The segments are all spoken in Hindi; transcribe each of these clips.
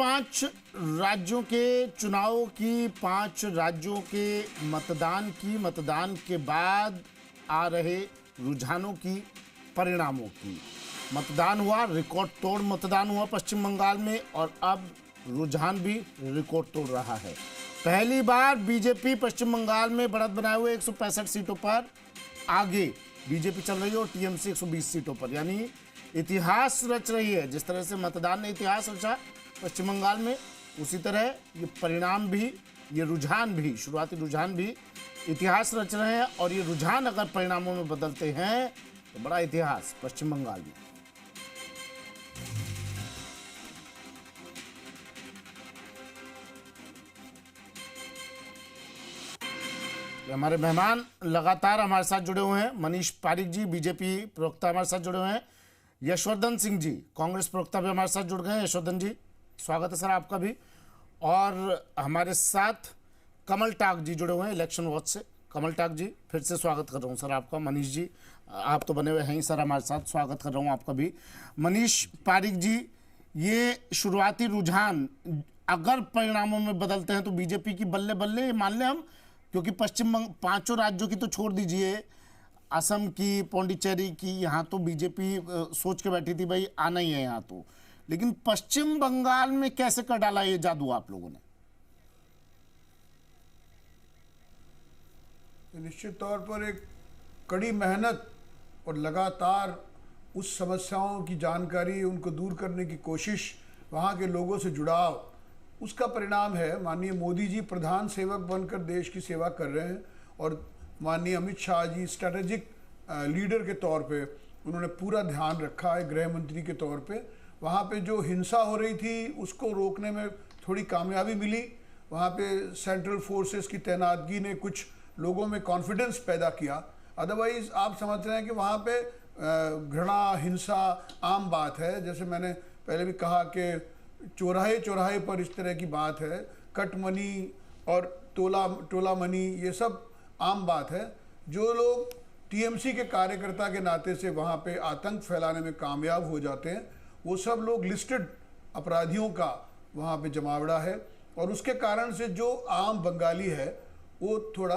पांच राज्यों के चुनाव की, पांच राज्यों के मतदान के बाद आ रहे रुझानों की, परिणामों की। मतदान हुआ, रिकॉर्ड तोड़ मतदान हुआ पश्चिम बंगाल में, और अब रुझान भी रिकॉर्ड तोड़ रहा है। पहली बार बीजेपी पश्चिम बंगाल में बढ़त बनाए हुए 165 सीटों पर आगे बीजेपी चल रही है और टीएमसी 120 सीटों पर, यानी इतिहास रच रही है। जिस तरह से मतदान ने इतिहास रचा पश्चिम बंगाल में, उसी तरह ये परिणाम भी, ये रुझान भी, शुरुआती रुझान भी इतिहास रच रहे हैं। और ये रुझान अगर परिणामों में बदलते हैं तो बड़ा इतिहास पश्चिम बंगाल में। हमारे मेहमान लगातार हमारे साथ जुड़े हुए हैं। मनीष पारिक जी, बीजेपी प्रवक्ता, हमारे साथ जुड़े हुए हैं। यशवर्धन सिंह जी, कांग्रेस प्रवक्ता, भी हमारे साथ जुड़ गए हैं। यशवर्धन जी, स्वागत है सर आपका भी। और हमारे साथ कमल टाक जी जुड़े हुए हैं इलेक्शन वॉच से। कमल टाक जी, फिर से स्वागत कर रहा हूं सर आपका। मनीष जी, आप तो बने हुए हैं ही सर हमारे साथ, स्वागत कर रहा हूं आपका भी। मनीष पारिक जी, ये शुरुआती रुझान अगर परिणामों में बदलते हैं तो बीजेपी की बल्ले बल्ले मान लें हम, क्योंकि पांचों राज्यों की तो छोड़ दीजिए, असम की, पौंडीचेरी की, यहाँ तो बीजेपी सोच के बैठी थी भाई आना ही है यहाँ तो, लेकिन पश्चिम बंगाल में कैसे कर डाला ये जादू आप लोगों ने? निश्चित तौर पर एक कड़ी मेहनत और लगातार उस समस्याओं की जानकारी, उनको दूर करने की कोशिश, वहाँ के लोगों से जुड़ाव, उसका परिणाम है। माननीय मोदी जी प्रधान सेवक बनकर देश की सेवा कर रहे हैं और माननीय अमित शाह जी स्ट्रैटेजिक लीडर के तौर पे उन्होंने पूरा ध्यान रखा है। गृह मंत्री के तौर पे वहाँ पे जो हिंसा हो रही थी उसको रोकने में थोड़ी कामयाबी मिली। वहाँ पे सेंट्रल फोर्सेस की तैनातगी ने कुछ लोगों में कॉन्फिडेंस पैदा किया। अदरवाइज आप समझ रहे हैं कि वहाँ पे घृणा, हिंसा आम बात है। जैसे मैंने पहले भी कहा कि चौराहे चौराहे पर इस तरह की बात है। कट मनी और टोला मनी, ये सब आम बात है। जो लोग टीएमसी के कार्यकर्ता के नाते से वहाँ पे आतंक फैलाने में कामयाब हो जाते हैं, वो सब लोग लिस्टेड अपराधियों का वहाँ पे जमावड़ा है। और उसके कारण से जो आम बंगाली है वो थोड़ा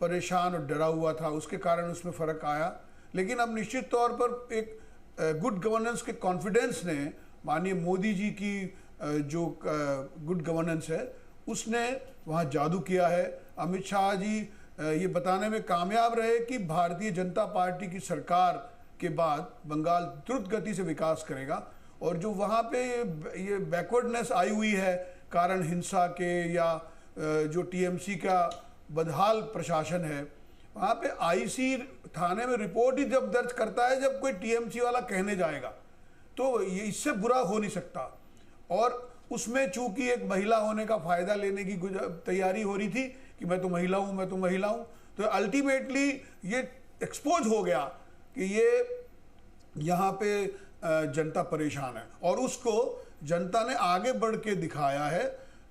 परेशान और डरा हुआ था, उसके कारण उसमें फ़र्क आया। लेकिन अब निश्चित तौर पर एक गुड गवर्नेंस के कॉन्फिडेंस ने, माननीय मोदी जी की जो गुड गवर्नेंस है, उसने वहाँ जादू किया है। अमित शाह जी ये बताने में कामयाब रहे कि भारतीय जनता पार्टी की सरकार के बाद बंगाल द्रुत गति से विकास करेगा। और जो वहाँ पे ये बैकवर्डनेस आई हुई है कारण हिंसा के, या जो टीएमसी का बदहाल प्रशासन है, वहाँ पे आईसी थाने में रिपोर्ट ही जब दर्ज करता है जब कोई टीएमसी वाला कहने जाएगा, तो ये इससे बुरा हो नहीं सकता। और उसमें चूंकि एक महिला होने का फायदा लेने की तैयारी हो रही थी कि मैं तो महिला हूं, मैं तो महिला हूं, तो अल्टीमेटली ये एक्सपोज हो गया कि ये यहाँ पे जनता परेशान है। और उसको जनता ने आगे बढ़ के दिखाया है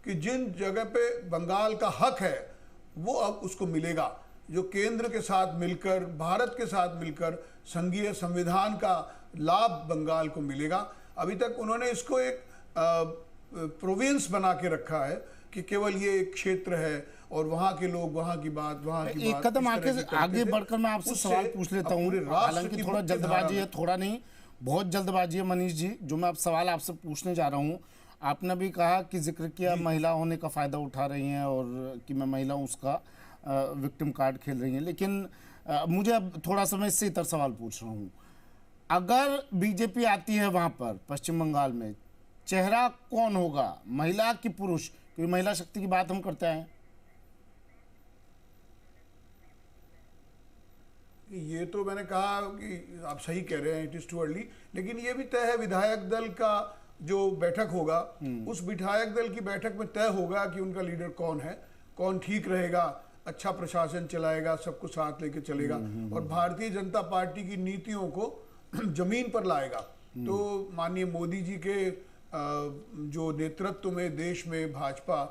कि जिन जगह पे बंगाल का हक है वो अब उसको मिलेगा। जो केंद्र के साथ मिलकर, भारत के साथ मिलकर संघीय संविधान का लाभ बंगाल को मिलेगा। अभी तक उन्होंने इसको एक प्रोविंस बना के रखा है कि केवल ये एक क्षेत्र है और वहाँ के लोग, वहाँ की बात, वहाँ की एक बात। कदम आगे बढ़कर मैं आपसे सवाल पूछ लेता हूँ, हालांकि थोड़ा जल्दबाजी है, थोड़ा नहीं बहुत जल्दबाजी है मनीष जी, जो मैं अब सवाल आपसे पूछने जा रहा हूँ। आपने भी कहा कि जिक्र किया महिला होने का फ़ायदा उठा रही हैं और कि मैं महिला हूँ उसका विक्टिम कार्ड खेल रही हैं, लेकिन मुझे अब थोड़ा सा मैं इससे इतर सवाल पूछ रहा हूँ। अगर बीजेपी आती है वहाँ पर पश्चिम बंगाल में, चेहरा कौन होगा, महिला कि पुरुष? क्योंकि महिला शक्ति की बात हम करते हैं। ये तो मैंने कहा कि आप सही कह रहे हैं, इट इज टू अर्ली, लेकिन ये भी तय है विधायक दल का जो बैठक होगा, उस विधायक दल की बैठक में तय होगा कि उनका लीडर कौन है, कौन ठीक रहेगा, अच्छा प्रशासन चलाएगा, सबको साथ लेके चलेगा और भारतीय जनता पार्टी की नीतियों को जमीन पर लाएगा। तो माननीय मोदी जी के जो नेतृत्व में देश में भाजपा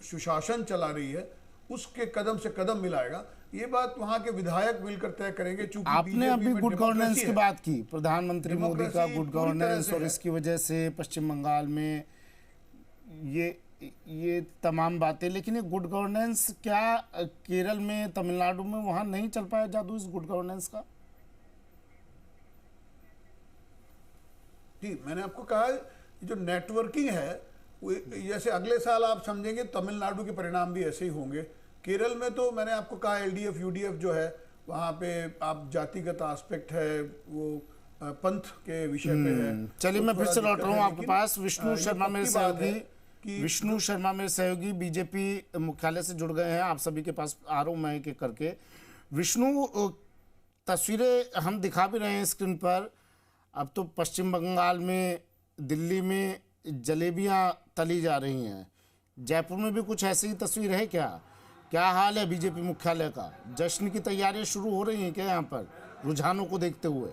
सुशासन चला रही है, उसके कदम से कदम मिलाएगा। ये बात वहां के विधायक मिलकर तय करेंगे। चूंकि आपने अभी गुड गवर्नेंस की बात की, प्रधानमंत्री मोदी का गुड गवर्नेंस, और इसकी वजह से पश्चिम बंगाल में ये तमाम बातें, लेकिन ये गुड गवर्नेंस क्या केरल में, तमिलनाडु में वहाँ नहीं चल पाया जादू इस गुड गवर्नेंस का? जी, मैंने आपको कहा जो नेटवर्किंग है वो जैसे अगले साल आप समझेंगे तमिलनाडु के परिणाम भी ऐसे ही होंगे। केरल में तो मैंने आपको कहा एलडीएफ यूडीएफ जो है वहाँ पे आप जातिगत एस्पेक्ट है, वो पंथ के विषय पे है। चलिए मैं फिर से लौट रहा हूँ आपके पास। विष्णु शर्मा मेरे सहयोगी, विष्णु शर्मा मेरे सहयोगी बीजेपी मुख्यालय से जुड़ गए हैं। आप सभी के पास आ रहा हूँ मैं एक एक करके। विष्णु, तस्वीरें हम दिखा भी रहे हैं स्क्रीन पर। अब तो पश्चिम बंगाल में, दिल्ली में जलेबियां तली जा रही हैं। जयपुर में भी कुछ ऐसी ही तस्वीर है क्या? क्या हाल है बीजेपी मुख्यालय का? जश्न की तैयारियां शुरू हो रही हैं क्या यहाँ पर, रुझानों को देखते हुए?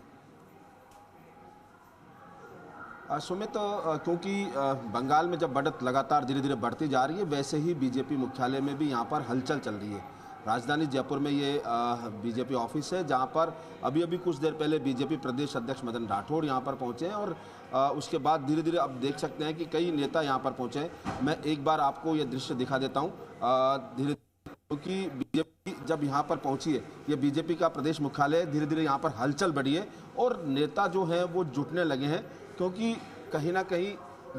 सुमित, क्योंकि बंगाल में जब बढ़त लगातार धीरे धीरे बढ़ती जा रही है, वैसे ही बीजेपी मुख्यालय में भी यहाँ पर हलचल चल रही है। राजधानी जयपुर में ये बीजेपी ऑफिस है, जहाँ पर अभी कुछ देर पहले बीजेपी प्रदेश अध्यक्ष मदन राठौड़ यहाँ पर पहुँचे हैं और उसके बाद धीरे धीरे अब देख सकते हैं कि कई नेता यहाँ पर पहुँचे हैं। मैं एक बार आपको ये दृश्य दिखा देता हूँ धीरे, क्योंकि बीजेपी जब यहाँ पर पहुँची है, ये बीजेपी का प्रदेश मुख्यालय, धीरे धीरे यहाँ पर हलचल बढ़ी है और नेता जो हैं वो जुटने लगे हैं, क्योंकि कहीं ना कहीं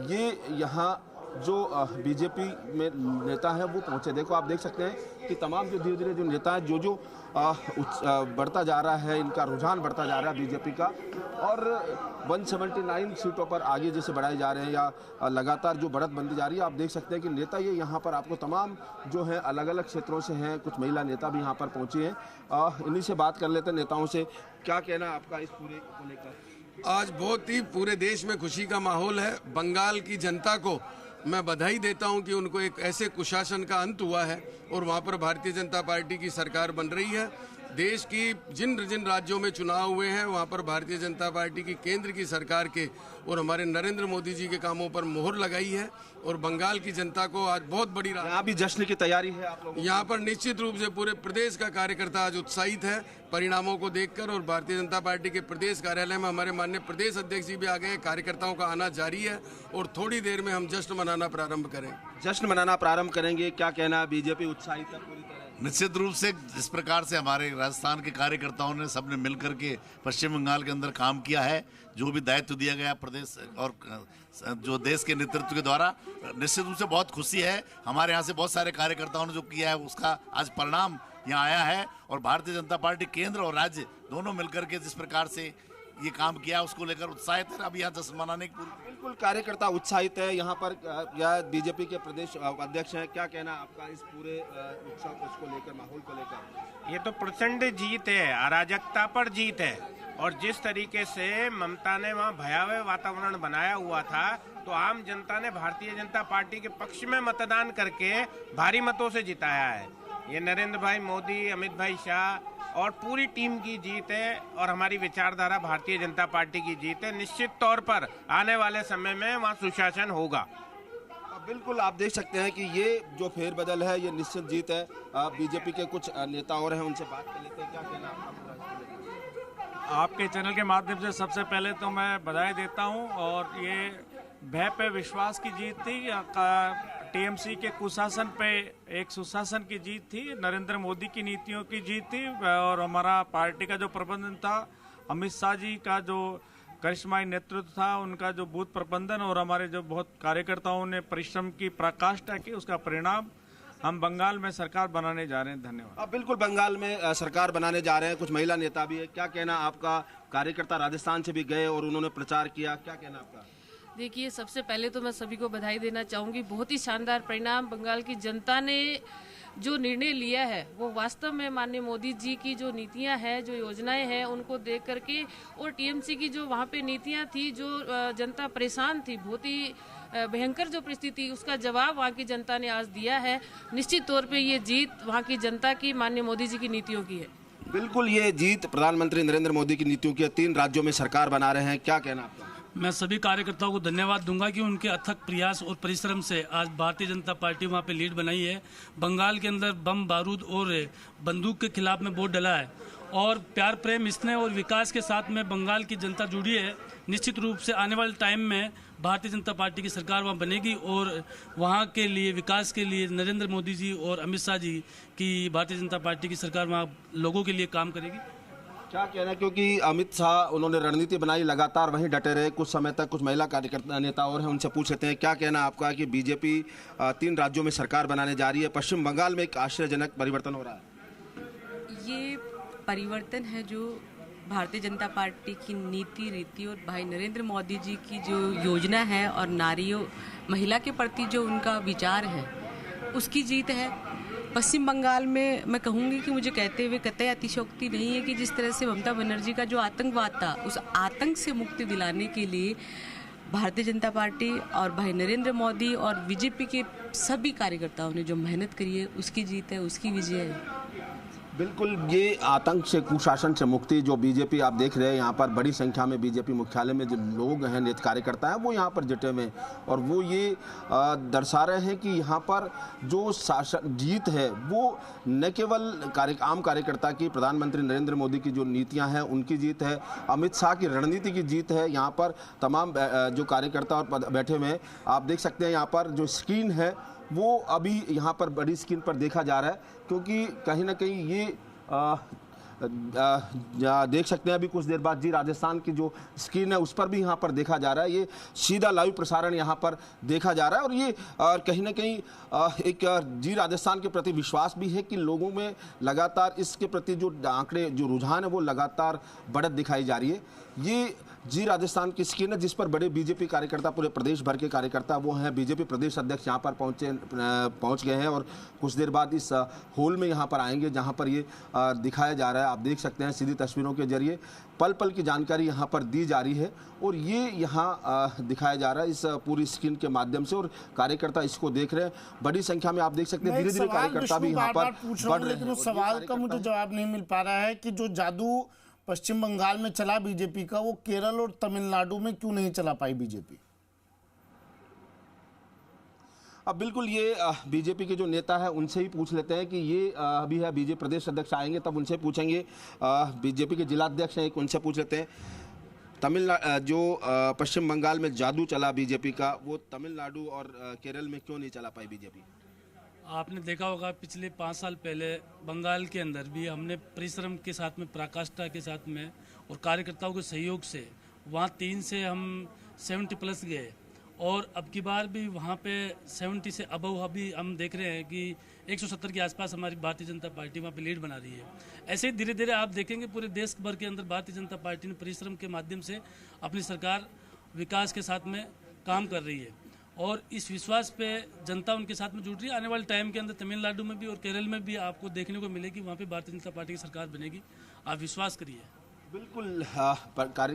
ये यहाँ जो बीजेपी में नेता है वो पहुंचे। देखो, आप देख सकते हैं कि तमाम जो धीरे धीरे जो नेता है जो बढ़ता जा रहा है, इनका रुझान बढ़ता जा रहा है बीजेपी का, और 179 सीटों पर आगे जैसे बढ़ाए जा रहे हैं या लगातार जो बढ़त बनती जा रही है। आप देख सकते हैं कि नेता ये यहाँ पर आपको तमाम जो है अलग अलग क्षेत्रों से हैं, कुछ महिला नेता भी यहाँ पर पहुँचे हैं। इन्हीं से बात कर लेते हैं, नेताओं से। क्या कहना है आपका इस पूरे को लेकर? आज बहुत ही पूरे देश में खुशी का माहौल है। बंगाल की जनता को मैं बधाई देता हूं कि उनको एक ऐसे कुशासन का अंत हुआ है और वहां पर भारतीय जनता पार्टी की सरकार बन रही है। देश की जिन जिन राज्यों में चुनाव हुए हैं वहां पर भारतीय जनता पार्टी की केंद्र की सरकार के और हमारे नरेंद्र मोदी जी के कामों पर मोहर लगाई है और बंगाल की जनता को आज बहुत बड़ी यहाँ भी जश्न की तैयारी है आप लोगों? यहाँ पर निश्चित रूप से पूरे प्रदेश का कार्यकर्ता आज उत्साहित है परिणामों को देखकर, और भारतीय जनता पार्टी के प्रदेश कार्यालय में हमारे माननीय प्रदेश अध्यक्ष जी भी आ गए हैं। कार्यकर्ताओं का आना जारी है और थोड़ी देर में हम जश्न मनाना प्रारंभ करेंगे। जश्न मनाना प्रारंभ करेंगे, क्या कहना है? बीजेपी उत्साहित है पूरी तरह? निश्चित रूप से जिस प्रकार से हमारे राजस्थान के कार्यकर्ताओं ने सबने मिलकर के पश्चिम बंगाल के अंदर काम किया है, जो भी दायित्व दिया गया प्रदेश और जो देश के नेतृत्व के द्वारा, निश्चित रूप से बहुत खुशी है। हमारे यहाँ से बहुत सारे कार्यकर्ताओं ने जो किया है उसका आज परिणाम यहाँ आया है, और भारतीय जनता पार्टी केंद्र और राज्य दोनों मिलकर के जिस प्रकार से ये काम किया उसको लेकर उत्साहित है। अभी यहाँ जश्न मनाने की बिल्कुल कार्यकर्ता उत्साहित है। यहाँ पर या बीजेपी के प्रदेश अध्यक्ष हैं, क्या कहना आपका इस पूरे उत्सव उसको लेकर, माहौल को लेकर? ये तो प्रचंड जीत है, अराजकता पर जीत है, और जिस तरीके से ममता ने वहाँ भयावह वातावरण बनाया हुआ था, तो आम जनता ने भारतीय जनता पार्टी के पक्ष में मतदान करके भारी मतों से जिताया है। ये नरेंद्र भाई मोदी, अमित भाई शाह और पूरी टीम की जीत है, और हमारी विचारधारा भारतीय जनता पार्टी की जीत है। निश्चित तौर पर आने वाले समय में वहाँ सुशासन होगा। बिल्कुल, आप देख सकते हैं कि ये जो फेरबदल है ये निश्चित जीत है। बीजेपी के कुछ नेता और हैं, उनसे बात कर लेते हैं। क्या कहना आपका? आपके चैनल के माध्यम से सबसे पहले तो मैं बधाई देता हूं, और ये भय पे विश्वास की जीत थी, टीएमसी के कुशासन पे एक सुशासन की जीत थी, नरेंद्र मोदी की नीतियों की जीत थी, और हमारा पार्टी का जो प्रबंधन था, अमित शाह जी का जो करिश्माई नेतृत्व था, उनका जो बूथ प्रबंधन और हमारे जो बहुत कार्यकर्ताओं ने परिश्रम की पराकाष्ठा की, उसका परिणाम हम बंगाल में सरकार बनाने जा रहे हैं। धन्यवाद। बिल्कुल, बंगाल में सरकार बनाने जा रहे हैं, कुछ महिला नेता भी है। क्या कहना आपका? कार्यकर्ता राजस्थान से भी गए और उन्होंने प्रचार किया, क्या कहना आपका? देखिए, सबसे पहले तो मैं सभी को बधाई देना चाहूँगी। बहुत ही शानदार परिणाम। बंगाल की जनता ने जो निर्णय लिया है वो वास्तव में माननीय मोदी जी की जो नीतियां हैं, जो योजनाएं हैं, उनको देख करके, और टीएमसी की जो वहाँ पे नीतियां थी, जो जनता परेशान थी, बहुत ही भयंकर जो परिस्थिति, उसका जवाब वहाँ की जनता ने आज दिया है। निश्चित तौर पे ये जीत वहाँ की जनता की, माननीय मोदी जी की नीतियों की है। बिल्कुल, ये जीत प्रधानमंत्री नरेंद्र मोदी की नीतियों की है। 3 राज्यों में सरकार बना रहे हैं, क्या कहना आपका? मैं सभी कार्यकर्ताओं को धन्यवाद दूंगा कि उनके अथक प्रयास और परिश्रम से आज भारतीय जनता पार्टी वहाँ पे लीड बनाई है। बंगाल के अंदर बम बारूद और बंदूक के खिलाफ में वोट डला है, और प्यार प्रेम स्नेह और विकास के साथ में बंगाल की जनता जुड़ी है। निश्चित रूप से आने वाले टाइम में भारतीय जनता पार्टी की सरकार वहाँ बनेगी और वहाँ के लिए विकास के लिए नरेंद्र मोदी जी और अमित शाह जी की भारतीय जनता पार्टी की सरकार वहाँ लोगों के लिए काम करेगी। क्या कहना है, क्योंकि अमित शाह उन्होंने रणनीति बनाई, लगातार वहीं डटे रहे कुछ समय तक। कुछ महिला कार्यकर्ता नेता और हैं, उनसे पूछ लेते हैं क्या कहना आपका कि बीजेपी 3 राज्यों में सरकार बनाने जा रही है, पश्चिम बंगाल में एक आश्चर्यजनक परिवर्तन हो रहा है। ये परिवर्तन है जो भारतीय जनता पार्टी की नीति रीति और भाई नरेंद्र मोदी जी की जो योजना है और नारियों महिला के प्रति जो उनका विचार है उसकी जीत है। पश्चिम बंगाल में मैं कहूँगी कि मुझे कहते हुए कतई अतिशयोक्ति नहीं है कि जिस तरह से ममता बनर्जी का जो आतंकवाद था उस आतंक से मुक्ति दिलाने के लिए भारतीय जनता पार्टी और भाई नरेंद्र मोदी और बीजेपी के सभी कार्यकर्ताओं ने जो मेहनत करी है उसकी जीत है, उसकी विजय है। बिल्कुल, ये आतंक से कुशासन से मुक्ति जो बीजेपी आप देख रहे हैं, यहाँ पर बड़ी संख्या में बीजेपी मुख्यालय में जो लोग हैं, नेता कार्यकर्ता हैं, वो यहाँ पर जुटे हुए हैं और वो ये दर्शा रहे हैं कि यहाँ पर जो शासन जीत है वो न केवल आम कार्यकर्ता की, प्रधानमंत्री नरेंद्र मोदी की जो नीतियाँ हैं उनकी जीत है, अमित शाह की रणनीति की जीत है। यहाँ पर तमाम जो कार्यकर्ता और बैठे हुए हैं, आप देख सकते हैं यहाँ पर जो स्क्रीन है वो अभी यहाँ पर बड़ी स्क्रीन पर देखा जा रहा है, क्योंकि कहीं ना कहीं ये देख सकते हैं अभी कुछ देर बाद जी राजस्थान की जो स्क्रीन है उस पर भी यहाँ पर देखा जा रहा है। ये सीधा लाइव प्रसारण यहाँ पर देखा जा रहा है और ये कहीं ना कहीं एक जी राजस्थान के प्रति विश्वास भी है कि लोगों में लगातार इसके प्रति जो आंकड़े, जो रुझान है वो लगातार बढ़त दिखाई जा रही है। ये जी राजस्थान की स्क्रीन है जिस पर बड़े बीजेपी कार्यकर्ता, पूरे प्रदेश भर के कार्यकर्ता वो हैं, बीजेपी प्रदेश अध्यक्ष यहाँ पर पहुँच गए हैं और कुछ देर बाद इस हॉल में यहाँ पर आएंगे जहाँ पर ये दिखाया जा रहा है। आप देख सकते हैं सीधी तस्वीरों के जरिए पल पल की जानकारी यहाँ पर दी जा रही है और ये यहाँ दिखाया जा रहा है इस पूरी स्क्रीन के माध्यम से और कार्यकर्ता इसको देख रहे हैं। बड़ी संख्या में आप देख सकते हैं धीरे धीरे कार्यकर्ता भी यहाँ पर बढ़ रहे हैं। लेकिन उस सवाल का मुझे जवाब नहीं मिल पा रहा है कि जो जादू पश्चिम बंगाल में चला बीजेपी का, वो केरल और तमिलनाडु में क्यों नहीं चला पाई बीजेपी? अब बिल्कुल ये बीजेपी के जो नेता है उनसे ही पूछ लेते हैं कि ये अभी है बीजेपी प्रदेश अध्यक्ष आएंगे तब उनसे पूछेंगे। बीजेपी के जिला अध्यक्ष हैं, एक उनसे पूछ लेते हैं। तमिलनाडु जो पश्चिम बंगाल में जादू चला बीजेपी का, वो तमिलनाडु और केरल में क्यों नहीं चला पाई बीजेपी? आपने देखा होगा पिछले 5 साल पहले बंगाल के अंदर भी हमने परिश्रम के साथ में, पराकाष्ठा के साथ में और कार्यकर्ताओं के सहयोग से वहाँ 3 से हम 70 प्लस गए और अब की बार भी वहाँ पे 70 से अबव अभी हम देख रहे हैं कि 170 के आसपास हमारी भारतीय जनता पार्टी वहाँ पे लीड बना रही है। ऐसे ही धीरे धीरे आप देखेंगे पूरे देश भर के अंदर भारतीय जनता पार्टी ने परिश्रम के माध्यम से अपनी सरकार विकास के साथ में काम कर रही है और इस विश्वास पे जनता उनके साथ में जुड़ रही है। आने वाले टाइम के अंदर तमिलनाडु में भी और केरल में भी आपको देखने को मिलेगी, वहाँ पे भारतीय जनता पार्टी की सरकार बनेगी, आप विश्वास करिए। बिल्कुल,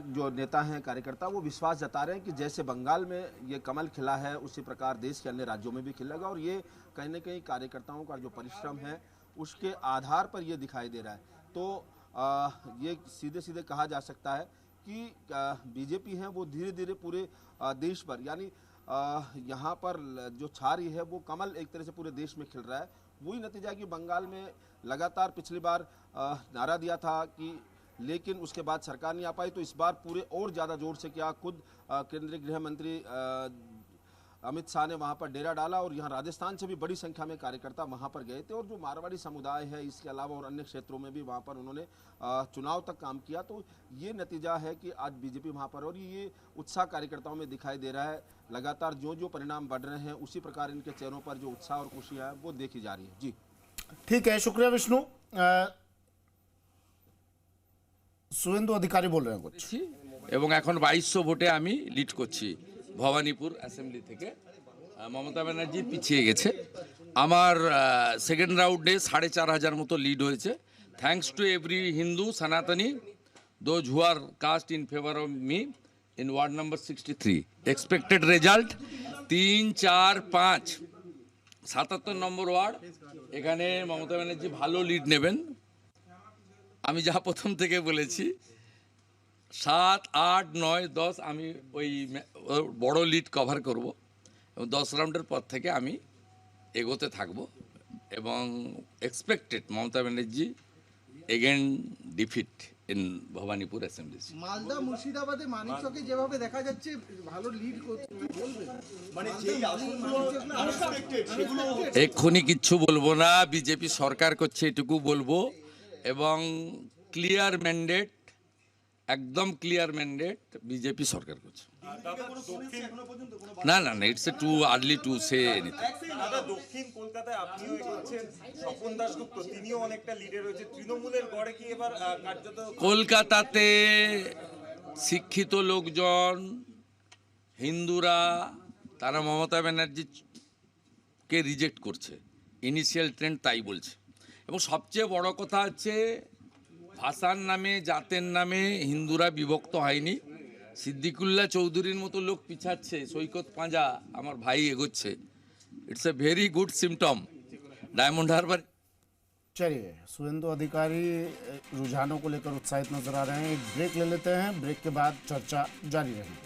जो नेता हैं, कार्यकर्ता, वो विश्वास जता रहे हैं कि जैसे बंगाल में ये कमल खिला है उसी प्रकार देश के अन्य राज्यों में भी खिलेगा और ये कहीं ना कहीं कार्यकर्ताओं का जो परिश्रम है उसके आधार पर ये दिखाई दे रहा है। तो ये सीधे सीधे कहा जा सकता है कि बीजेपी है वो धीरे धीरे पूरे देश पर, यानी यहाँ पर जो छा रही है वो कमल एक तरह से पूरे देश में खिल रहा है। वही नतीजा कि बंगाल में लगातार पिछली बार नारा दिया था कि लेकिन उसके बाद सरकार नहीं आ पाई, तो इस बार पूरे और ज़्यादा जोर से किया। खुद केंद्रीय गृह मंत्री अमित शाह ने वहाँ पर डेरा डाला और यहाँ राजस्थान से भी बड़ी संख्या में कार्यकर्ता वहाँ पर गए थे और जो मारवाड़ी समुदाय है इसके अलावा और अन्य क्षेत्रों में भी वहाँ पर उन्होंने चुनाव तक काम किया। तो ये नतीजा है कि आज बीजेपी वहाँ पर, और ये उत्साह कार्यकर्ताओं में दिखाई दे रहा है। लगातार जो जो परिणाम बढ़ रहे हैं उसी प्रकार इनके चेहरों पर जो उत्साह और खुशियाँ हैं वो देखी जा रही है। जी ठीक है, शुक्रिया विष्णु। শুভেন্দু অধিকারী বল রহে কুছ এবং এখন 2200 ভোটে আমি লিড করছি ভবানীপুর অ্যাসেম্বলি থেকে। মমতা ব্যানার্জি পিছিয়ে গেছে, আমার সেকেন্ড রাউন্ডে 4500 মতো লিড হয়েছে। Thanks to every Hindu Sanatani those who are cast in favour of me in ward number 63। Expected result 3, 4, 5 77 number ward, এখানে মমতা ব্যানার্জি ভালো লিড নেবেন। আমি যা প্রথম থেকে বলেছি 7, 8, 9, 10 আমি ওই বড় লিড কভার করব এবং 10 রাউন্ডের পর থেকে আমি এগোতে থাকব এবং expected Mamata Banerjee again defeat in Bhawanipur Assembly seat. Malda মুর্শিদাবাদে মানিকচকে যেভাবে দেখা যাচ্ছে ভালো লিড করতে বলবেন মানে যেই আসনগুলো এক্ষুনি কিচ্ছু বলবো না, বিজেপি সরকার করছে এটুকু বলবো, এবং ক্লিয়ার ম্যান্ডেট, একদম ক্লিয়ার ম্যান্ডেট বিজেপি সরকার করছে। না না না, it's too early to say anything. দাদা দক্ষিণ কলকাতায় আপনিও এগোচ্ছেন, স্বপন দাশগুপ্ত তিনিও অনেকটা লিডে রয়েছে, তৃণমূলের গড়ে কি এবার কার্যত কলকাতাতে শিক্ষিত লোকজন, হিন্দুরা, তারা মমতা ব্যানার্জিকে রিজেক্ট করছে, ইনিশিয়াল ট্রেন্ড তাই বলছে। এবং সবচেয়ে বড় কথা হচ্ছে ভাষার নামে, জাতের নামে হিন্দুরা বিভক্ত হয়নি। সিদ্দিকুল্লাহ চৌধুরীর মতো লোক পিছাচ্ছে, সৈকত পাঁজা আমার ভাই এগোচ্ছে, it's a very good symptom Diamond Harbour. चलिए, सुवेंदु अधिकारी रुझानों को लेकर उत्साहित नजर आ रहे हैं। एक ब्रेक ले लेते हैं, ब्रेक के बाद चर्चा जारी रहेगी।